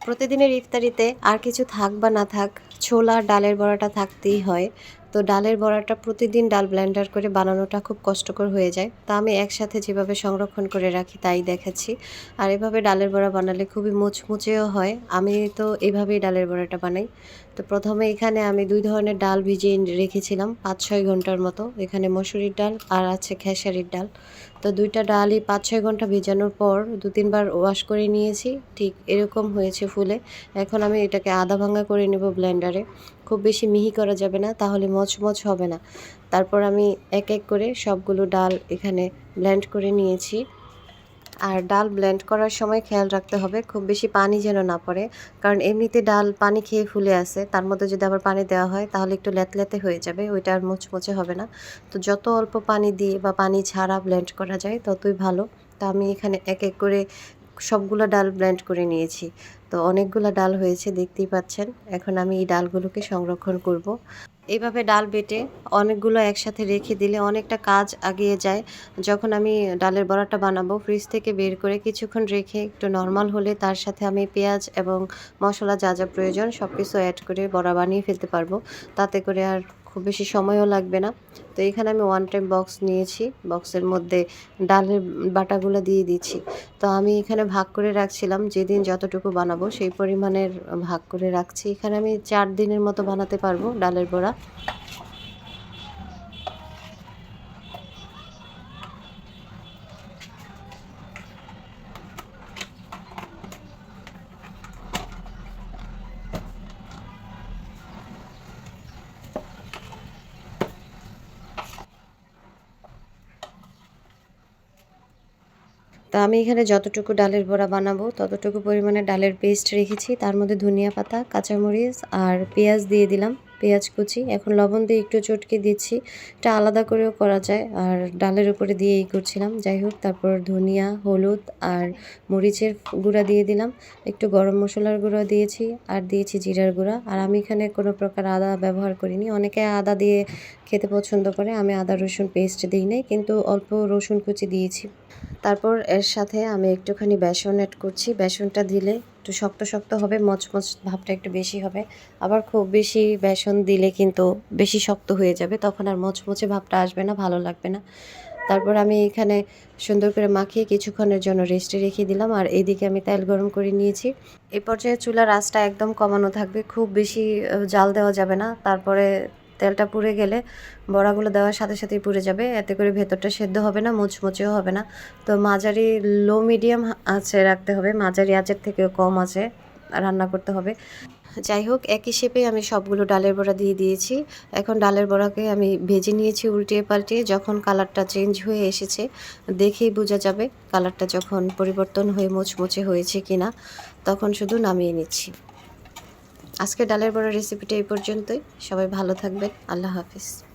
প্রতিদিনের ইফতারিতে আর কিছু থাক বা না থাক, ছোলা আর ডালের বড়াটা থাকতেই হয়। তো ডালের বড়াটা প্রতিদিন ডাল ব্লেন্ডার করে বানানোটা খুব কষ্টকর হয়ে যায়। তা আমি একসাথে যেভাবে সংরক্ষণ করে রাখি তাই দেখাচ্ছি। আর এভাবে ডালের বড়া বানালে খুবই মুচমুচেও হয়। আমি তো এভাবেই ডালের বড়াটা বানাই। তো প্রথমে এখানে আমি ২ ধরনের ডাল ভিজিয়ে রেখেছিলাম ৫-৬ ঘন্টার মতো। এখানে মসুরির ডাল আর আছে খেসারির ডাল। তো ২টা ডালই ৫-৬ ঘন্টা ভেজানোর পর ২-৩ বার ওয়াশ করে নিয়েছি। ঠিক এরকম হয়েছে ফুলে। এখন আমি এটাকে আধা ভাঙা করে নেব ব্লেন্ডারে। খুব বেশি মিহি করা যাবে না, তাহলে মচমচ হবে না। তারপর আমি এক এক করে সবগুলো ডাল এখানে ব্লেন্ড করে নিয়েছি। আর ডাল ব্লেন্ড করার সময় খেয়াল রাখতে হবে খুব বেশি পানি যেন না পড়ে, কারণ এমনিতে ডাল পানি খেয়ে ফুলে আসে, তার মধ্যে যদি আবার পানি দেওয়া হয় তাহলে একটু ল্যাতল্যাতে হয়ে যাবে, ওইটা আর মুচমুচে হবে না। তো যত অল্প পানি দিয়ে বা পানি ছাড়া ব্লেন্ড করা যায় ততই ভালো। তো আমি এখানে এক এক করে সবগুলো ডাল ব্লেন্ড করে নিয়েছি। তো অনেকগুলো ডাল হয়েছে দেখতেই পাচ্ছেন। এখন আমি এই ডালগুলোকে সংরক্ষণ করব। এইভাবে ডাল বেটে অনেকগুলো একসাথে রেখে দিলে অনেকটা কাজ এগিয়ে যায়। যখন আমি ডালের বড়াটা বানাবো ফ্রিজ থেকে বের করে কিছুক্ষণ রেখে একটু নরমাল হলে তার সাথে আমি পেঁয়াজ এবং মশলা যা যা প্রয়োজন সব কিছু অ্যাড করে বড়া বানিয়ে ফেলতে পারবো। তাতে করে আর খুব বেশি সময়ও লাগবে না। তো এখানে আমি ওয়ান টাইম বক্স নিয়েছি, বক্সের মধ্যে ডালের বাটাগুলো দিয়ে দিচ্ছি। তো আমি এখানে ভাগ করে রাখছিলাম, যেদিন যতটুকু বানাবো সেই পরিমাণের ভাগ করে রাখছি। এখানে আমি ৪ দিনের মতো বানাতে পারবো ডালের বড়া। তো আমি এখানে যতটুকু ডালের বড়া বানাবো ততটুকু পরিমাণে ডালের পেস্ট রেখেছি, তার মধ্যে ধনিয়া পাতা, কাঁচামরিচ আর পেঁয়াজ দিয়ে দিলাম, পেঁয়াজ কুচি। এখন লবণ দিয়ে একটু চটকে দিচ্ছি। এটা আলাদা করেও করা যায়, আর ডালের উপরে দিয়েই করছিলাম। যাই হোক, তারপর ধনিয়া, হলুদ আর মরিচের গুঁড়া দিয়ে দিলাম, একটু গরম মশলার গুঁড়া দিয়েছি আর দিয়েছি জিরার গুঁড়া। আর আমি এখানে কোনো প্রকার আদা ব্যবহার করিনি। অনেকে আদা দিয়ে খেতে পছন্দ করে, আমি আদা রসুন পেস্ট দিই নাই, কিন্তু অল্প রসুন কুচি দিয়েছি। তারপর এর সাথে আমি একটুখানি বেসন অ্যাড করছি। বেসনটা দিলে একটু শক্ত শক্ত হবে, মচমচ ভাবটা একটু বেশি হবে। আবার খুব বেশি বেসন দিলে কিন্তু বেশি শক্ত হয়ে যাবে, তখন আর মচমচে ভাবটা আসবে না, ভালো লাগবে না। তারপর আমি এখানে সুন্দর করে মাখিয়ে কিছুক্ষণের জন্য রেস্টে রেখে দিলাম। আর এইদিকে আমি তেল গরম করে নিয়েছি। এই পর্যায়ে চুলার আঁচটা একদম কমানো থাকবে, খুব বেশি জাল দেওয়া যাবে না। তারপরে তেলটা পুড়ে গেলে বড়াগুলো দেওয়ার সাথে সাথেই পুড়ে যাবে, এতে করে ভেতরটা সেদ্ধ হবে না, মুচমুচেও হবে না। তো মাঝারি লো মিডিয়াম আঁচে রাখতে হবে, মাঝারি আঁচের থেকেও কম আঁচে রান্না করতে হবে। যাই হোক, একই শেপে আমি সবগুলো ডালের বড়া দিয়ে দিয়েছি। এখন ডালের বড়াকে আমি ভেজে নিয়েছি উল্টিয়ে পাল্টিয়ে। যখন কালারটা চেঞ্জ হয়ে এসেছে দেখেই বোঝা যাবে কালারটা যখন পরিবর্তন হয়ে মুচমুচে হয়েছে কিনা, তখন শুধু নামিয়ে নিচ্ছি। আজকে ডালের বড়া রেসিপিটা এই পর্যন্তই। সবাই ভালো থাকবেন। আল্লাহ হাফিজ।